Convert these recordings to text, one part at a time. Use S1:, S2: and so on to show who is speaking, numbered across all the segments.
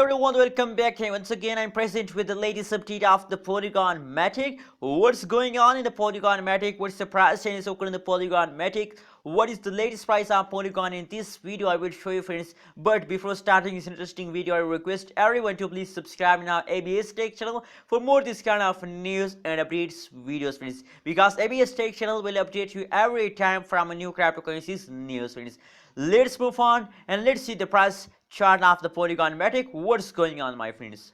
S1: everyone, welcome back. Hey, once again I'm present with the latest update of the Polygon Matic. What's going on in the Polygon Matic? What's the price change occurring in the Polygon Matic? What is the latest price of Polygon? In this video I will show you, friends. But before starting this interesting video, I request everyone to please subscribe in our ABS Tech channel for more this kind of news and updates videos, friends, because ABS Tech channel will update you every time from a new cryptocurrencies news, friends. Let's move on and let's see the price chart of the Polygon Matic. What's going on, my friends?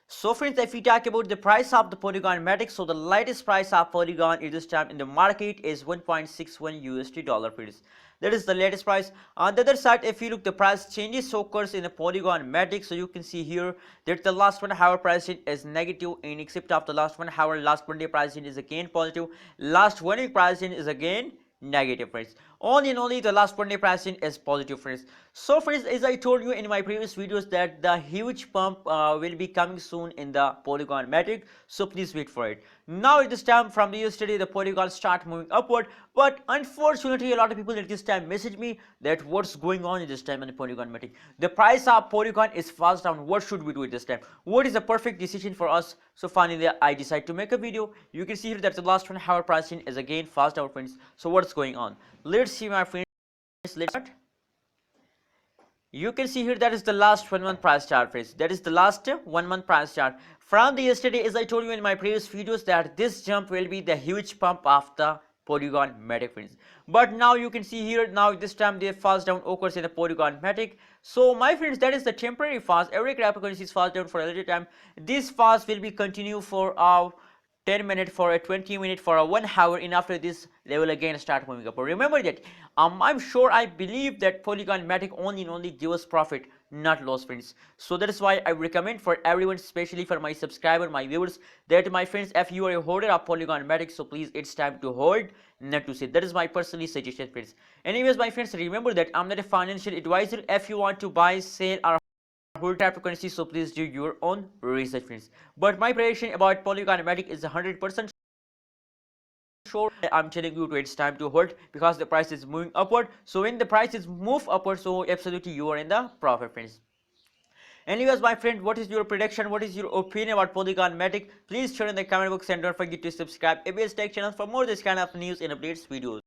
S1: So friends, if we talk about the price of the Polygon Matic, so the latest price of Polygon at this time in the market is 1.61 USD dollar, friends. That is the latest price. On the other side, if you look, the price changes occurs in the Polygon Matic. So you can see here that the last 1 hour pricing is negative, and except of the last 1 hour, last 1 day pricing is again positive, last 1 week pricing is again negative, friends. Only and only the last 1 day pricing is positive, friends. So friends, as I told you in my previous videos that the huge pump will be coming soon in the Polygon Matic, so please wait for it. Now at this time from the yesterday, the Polygon start moving upward, but unfortunately a lot of people at this time message me that what's going on at this time in the Polygon Matic. The price of Polygon is fast down. What should we do at this time? What is the perfect decision for us? So finally I decide to make a video. You can see here that the last 1 hour pricing is again fast down, friends. So what's going on? Let's see, my friends. Let's start. You can see here that is the last 1 month price chart, friends. That is the last 1 month price chart from the yesterday. As I told you in my previous videos that this jump will be the huge pump of the Polygon Matic, friends. But now you can see here, now this time the fast down occurs in the Polygon Matic. So my friends, that is the temporary fast. Every cryptocurrency is fast down for a little time. This fast will be continue for 10 minutes, for a 20 minutes, for a 1 hour, and after this they will again start moving up. Remember that I'm sure, I believe that Polygon Matic only give us profit, not loss, friends. So that is why I recommend for everyone, especially for my subscriber, my viewers, that my friends, if you are a holder of Polygon Matic, so please it's time to hold, not to sit. That is my personally suggestion, friends. Anyways, my friends, remember that I'm not a financial advisor. If you want to buy, sell, or hold cryptocurrency, so please do your own research, friends. But my prediction about Polygon Matic is 100% sure. I'm telling you it's time to hold because the price is moving upward. So when the prices move upward, so absolutely you are in the profit, friends. Anyways, my friend, what is your prediction? What is your opinion about Polygon Matic? Please share in the comment box and don't forget to subscribe ABS Tech channel for more this kind of news and updates videos.